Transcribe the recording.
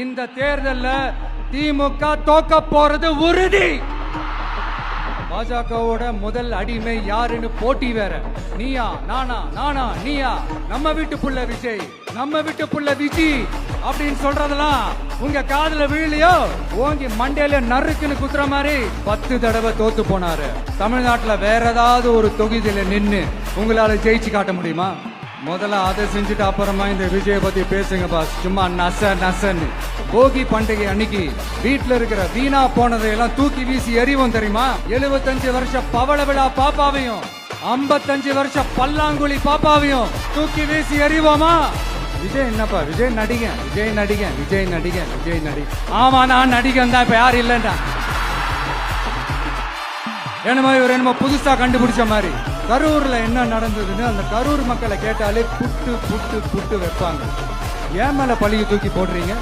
இந்த தேர்தல்ல திமுக தோக்க போறது உறுதி. பாஜகவோட முதல் அடிமை யாருன்னு போட்டி வேற. நீயா நானா, நானா நீயா, நம்ம வீட்டு புள்ள விஜய், நம்ம வீட்டு புள்ள விஜய் அப்படின்னு சொல்றதெல்லாம் உங்க காதுல விழலையோ? ஓங்கி மண்டையில நறுக்குன்னு குத்துற மாதிரி 10 தடவை தோத்து போனாரு. தமிழ்நாட்டுல வேற ஏதாவது ஒரு தொகுதியில நின்னு உங்களால ஜெயிச்சு காட்ட முடியுமா? முதல்ல அதை செஞ்சுட்டு அப்புறமா இந்த விஜய பத்தி பேசுங்க பாஸ். சும்மா நசன்னு. போகி பண்டிகை அன்னைக்கு வீட்டுல இருக்கிற வீணா போனதையெல்லாம் தூக்கி வீசி எறிவோம் தெரியுமா? 75 வருஷ பவள விழா பாப்பாவையும் 55 வருஷ பல்லாங்குழி பாப்பாவையும் தூக்கி வீசி எறிவோமா? விஜய் என்னப்பா, விஜய் நடிகன், விஜய் நடிகன், விஜய் நடிகன், விஜய் நடிகன். ஆமா நான் நடிகன் தான், இப்ப யாரும் இல்லைன்றா. என்னமோ புதுசா கண்டுபிடிச்ச மாதிரி. கரூர்ல என்ன நடந்ததுன்னு அந்த கரூர் மக்களை கேட்டாலே புட்டு புட்டு புட்டு வைப்பாங்க. ஏன் மேல பழிய தூக்கி போடுறீங்க?